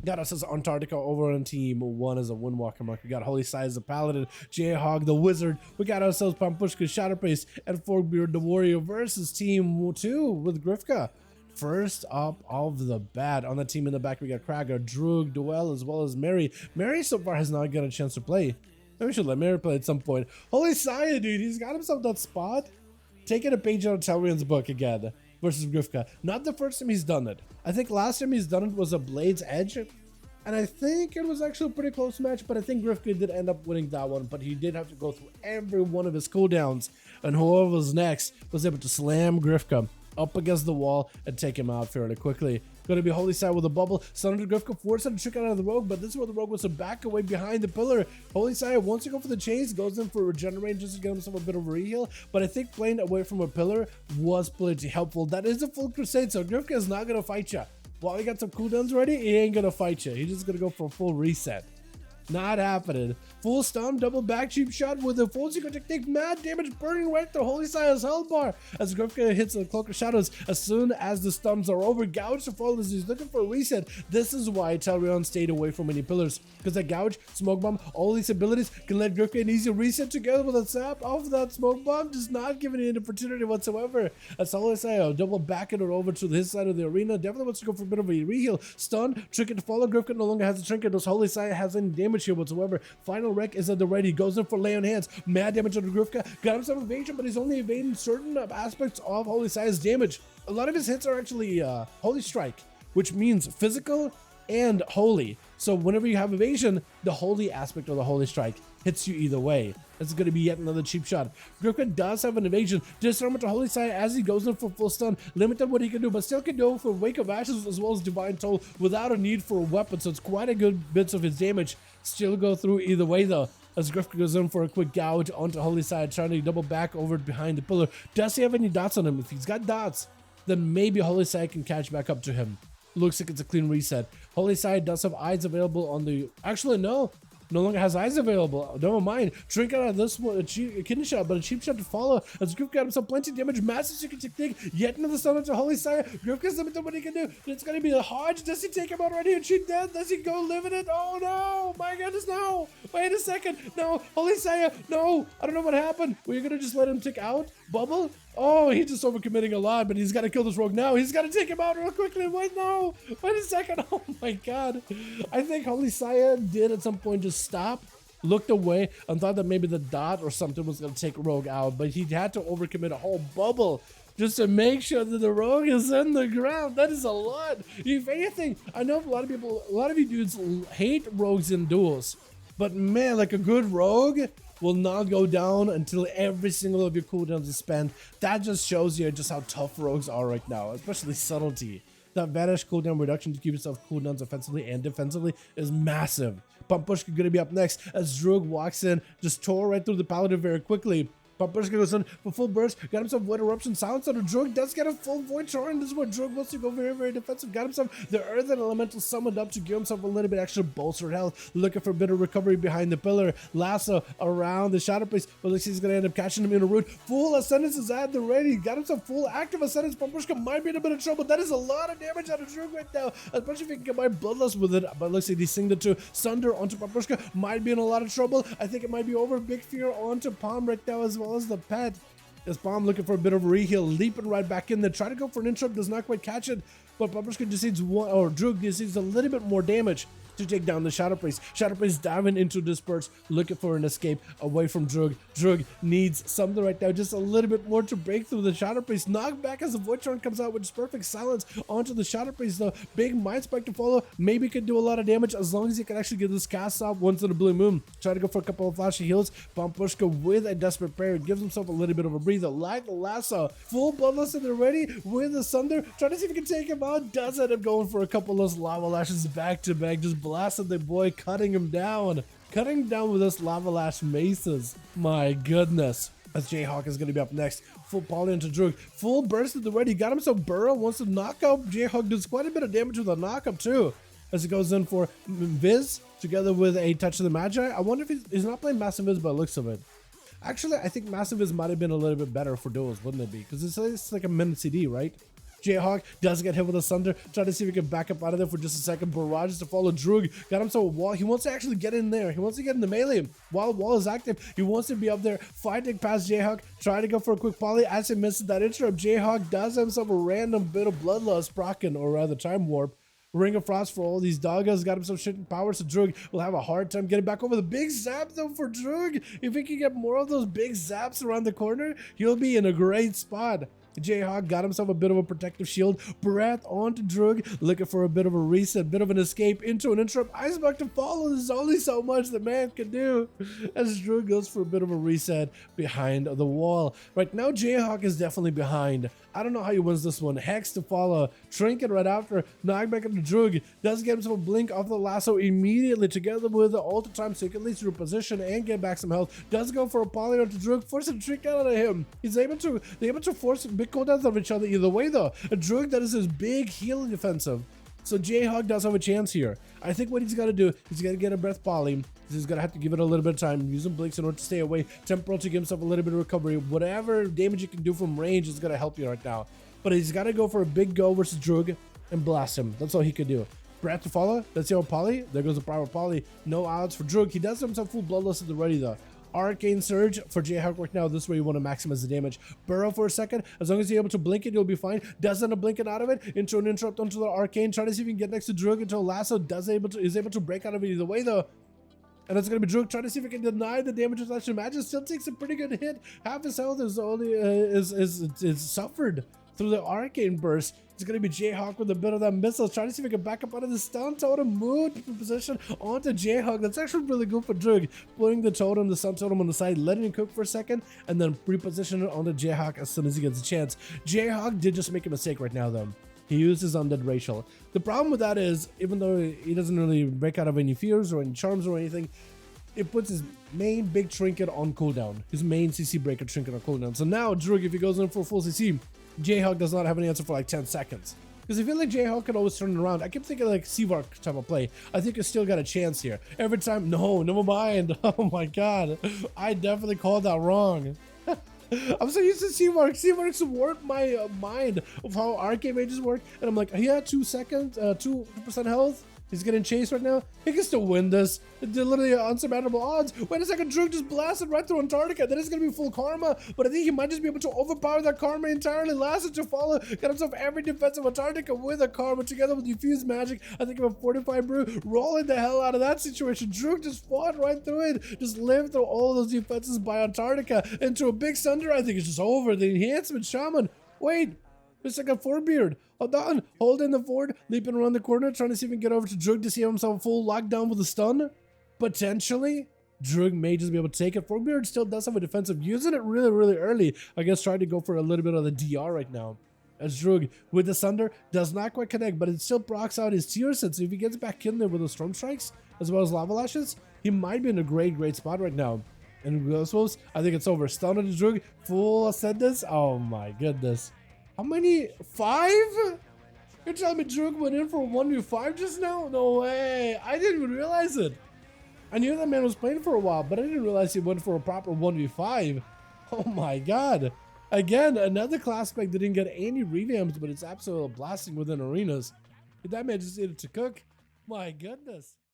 Got us as Antarctica over on team 1 as a Windwalker Monk. We got Holy Side as a Paladin, Jayhawk the Wizard. We got ourselves Pampushka, Shadowface, and Forkbeard the Warrior versus team 2 with Grifka. First up of the bat, on the team in the back, we got Kraga, Droog, Duel, as well as Mary. Mary so far has not got a chance to play. Maybe we should let Mary play at some point. Holy Saya, dude, he's got himself that spot. Taking a page out of Talrion's book again versus Grifka. Not the first time he's done it. I think last time he's done it was a Blade's Edge. And I think it was actually a pretty close match, but I think Grifka did end up winning that one. But he did have to go through every one of his cooldowns. And whoever was next was able to slam Grifka up against the wall and take him out fairly quickly. Going to be Holy Side with a bubble. Summoned Grifka, forced him to trick out of the rogue, but this is where the rogue was to back away behind the pillar. Holy Side wants to go for the chase, goes in for regenerate just to get himself a bit of a reheal, but I think playing away from a pillar was pretty helpful. That is a full crusade, so Grifka is not going to fight you. While he got some cooldowns ready, he ain't going to fight you. He's just going to go for a full reset. Not happening. Full stun, double back, cheap shot with a full secret technique, mad damage burning right through Holy Sire's health bar as Grifka hits the Cloak of Shadows. As soon as the stuns are over, Gouge to fall as he's looking for a reset. This is why Talrion stayed away from any pillars, because that Gouge, Smoke Bomb, all these abilities can let Grifka an easy reset together with a zap off that Smoke Bomb, just not giving it an opportunity whatsoever. As Holy Sire double backing it over to his side of the arena, definitely wants to go for a bit of a reheal. Stun, trick it to follow. Grifka no longer has a trinket, as Holy Sire has any damage here whatsoever. Final wreck is at the ready, goes in for lay on hands, mad damage on Grifka, got himself evasion, but he's only evading certain aspects of Holy Sire's damage. A lot of his hits are actually Holy Strike, which means physical and holy. So whenever you have evasion, the holy aspect of the Holy Strike hits you either way. This is going to be yet another cheap shot. Grifka does have an evasion. Disarmament to Holy Sire as he goes in for full stun. Limited what he can do, but still can go for Wake of Ashes as well as Divine Toll without a need for a weapon. So it's quite a good bits of his damage. Still go through either way though. As Grifka goes in for a quick gouge onto Holy Sire, trying to double back over behind the pillar. Does he have any dots on him? If he's got dots, then maybe Holy Sire can catch back up to him. Looks like it's a clean reset. Holy Side does have eyes available on the... Actually, no longer has eyes available. Never mind. Drink out of this one, a kidney shot, but a cheap shot to follow. As Grifka got himself plenty of damage, massive secret technique, yet another stun to Holy Sire. Grifka's limited what he can do. It's going to be a Hodge. Does he take him out already and cheat dead? Does he go live in it? Oh no! My goodness, no! Wait a second. No, Holy Sire, no! I don't know what happened. Were you going to just let him tick out? Bubble? Oh, he's just overcommitting a lot, but he's got to kill this rogue now. He's got to take him out real quickly. Wait, no. Wait a second. Oh my god. I think Holy Sire did at some point just stop, looked away, and thought that maybe the dot or something was going to take rogue out, but he had to overcommit a whole bubble just to make sure that the rogue is in the ground. That is a lot. If anything, I know a lot of you dudes hate rogues in duels, but man, like a good rogue will not go down until every single of your cooldowns is spent. That just shows you just how tough rogues are right now, especially Subtlety. That vanish cooldown reduction to keep yourself cooldowns offensively and defensively is massive. Pampushka going to be up next as Droog walks in, just tore right through the Paladin very quickly. Pampushka goes in for full burst, got himself Void Eruption, silence on a Droog, does get a full Void Torrent. This is where Droog wants to go very, very defensive. Got himself the Earth and Elemental summoned up to give himself a little bit extra bolstered health. Looking for a bit of recovery behind the pillar. Lasso around the Shadow Place, but looks like he's going to end up catching him in a root. Full Ascendance is at the ready. Got himself full active Ascendance. Pampushka might be in a bit of trouble. That is a lot of damage out of Droog right now, especially if he can get my Bloodlust with it. But looks like he's singed it to Sunder onto Pampushka. Might be in a lot of trouble. I think it might be over. Big Fear onto Palm right now as well as the pet. As Palm looking for a bit of a reheal, leaping right back in there, try to go for an interrupt, does not quite catch it, but Pampushka just needs Droog just needs a little bit more damage to take down the Shadow Priest. Shadow Priest diving into Disperse, looking for an escape away from Droog. Droog needs something right now, just a little bit more to break through the Shadow Priest. Knocked back as the Void Torrent comes out, which is perfect silence onto the Shadow Priest though. Big Mind Spike to follow, maybe could do a lot of damage as long as he can actually get this cast off once in a blue moon. Try to go for a couple of flashy heals. Pampushka with a Desperate Prayer gives himself a little bit of a breather. Like the lasso, full Bloodlust in there ready with the Sunder. Trying to see if he can take him out. Does end up going for a couple of Lava Lashes back to back. Just blasted the boy, cutting him down. Cutting down with those Lava Lash maces. My goodness. As Jayhawk is going to be up next. Full poly into Droog. Full burst at the ready. Got himself Burrow. Wants to knock out. Jayhawk does quite a bit of damage with a knockup too. As he goes in for Viz together with a Touch of the Magi. I wonder if he's not playing Massive Viz by the looks of it. Actually, I think Massive Viz might have been a little bit better for duels, wouldn't it be? Because it's like a minute CD, right? Jayhawk does get hit with a Sunder. Try to see if he can back up out of there for just a second. Barrage to follow Drug. Got himself a wall. He wants to actually get in there. He wants to get in the melee. While wall is active, he wants to be up there fighting past Jayhawk. Trying to go for a quick poly. As he misses that interrupt, Jayhawk does himself a random bit of bloodlust proccing, or rather time warp. Ring of Frost for all these doggas. Got him some shit in power, so Drug will have a hard time getting back over. The big zap though for Drug. If he can get more of those big zaps around the corner, he'll be in a great spot. Jayhawk got himself a bit of a protective shield. Breath onto Drug, looking for a bit of a reset, bit of an escape into an interrupt. Icebug to follow. There's only so much the man can do as Drug goes for a bit of a reset behind the wall. Right now, Jayhawk is definitely behind. I don't know how he wins this one. Hex to follow. Trinket right after. Knockback into Drug. Does get himself a blink off the lasso immediately together with the ult time so he can at least reposition and get back some health. Does go for a poly onto Drug, forcing a trick out of him. They're able to force big cooldowns of each other either way though. A Drug that is his big healing defensive. So Jayhawk does have a chance here. I think what he's got to do is he's got to get a breath poly. He's going to have to give it a little bit of time, using blinks in order to stay away, temporal to give himself a little bit of recovery. Whatever damage you can do from range is going to help you right now. But he's got to go for a big go versus Drug and blast him. That's all he could do. Breath to follow. Let's see how poly. There goes the power poly. No outs for Drug. He does have himself full bloodlust at the ready though. Arcane Surge for Jayhawk right now. This way you want to maximize the damage. Burrow for a second. As long as you're able to blink it, you'll be fine. Does end up blinking out of it into an interrupt onto the Arcane. Try to see if you can get next to Drug into a lasso. Is able to break out of it either way though. And it's going to be Drug trying to see if he can deny the damage with Action Magic. Still takes a pretty good hit. Half his health is only is suffered through the Arcane Burst. It's going to be Jayhawk with a bit of that missile. Trying to see if he can back up out of the stun totem. Move position onto Jayhawk. That's actually really good for Drug. Putting the totem, the stun totem on the side, letting it cook for a second, and then reposition it onto Jayhawk as soon as he gets a chance. Jayhawk did just make a mistake right now though. He used his undead racial. The problem with that is, even though he doesn't really break out of any fears or any charms or anything, it puts his main big trinket on cooldown. His main CC breaker trinket on cooldown. So now Drug, if he goes in for full CC, Jayhawk does not have an answer for like 10 seconds. Because I feel like Jayhawk can always turn it around. I keep thinking like Seavark type of play. I think he's still got a chance here. Every time, no, never mind. Oh my god. I definitely called that wrong. I'm so used to Seavark. Seavark's warped my mind of how arcane mages work. And I'm like, he had 2 seconds, 2% health. He's getting chased right now. He can still win this. They're literally unsurmountable odds. Wait a second, Drug just blasted right through Antarctica. That is going to be full karma, but I think he might just be able to overpower that karma entirely. Last to follow. Got himself every defense of Antarctica with a karma together with diffused magic. I think of a 45 brew, rolling the hell out of that situation. Drug just fought right through it. Just lived through all those defenses by Antarctica into a big Sunder. I think it's just over. The enhancement Shaman. Wait. It's like a forebeard. Hold on. Holding the fort, leaping around the corner, trying to see if he can get over to Drug to see himself a full lockdown with a stun. Potentially. Drug may just be able to take it. Forebeard still does have a defensive. Using it really, really early. I guess trying to go for a little bit of the DR right now. As Drug with the Sunder does not quite connect, but it still procs out his tier set. So if he gets back in there with the Storm Strikes, as well as Lava Lashes, he might be in a great spot right now. And Ghost I think it's over. Stun on the Drug. Full Ascendance. Oh my goodness. How many? 5? You're telling me Drug went in for a 1v5 just now? No way. I didn't even realize it. I knew that man was playing for a while, but I didn't realize he went for a proper 1v5. Oh my god. Again, another class spec that didn't get any revamps, but it's absolutely blasting within arenas. That man just needed to cook. My goodness.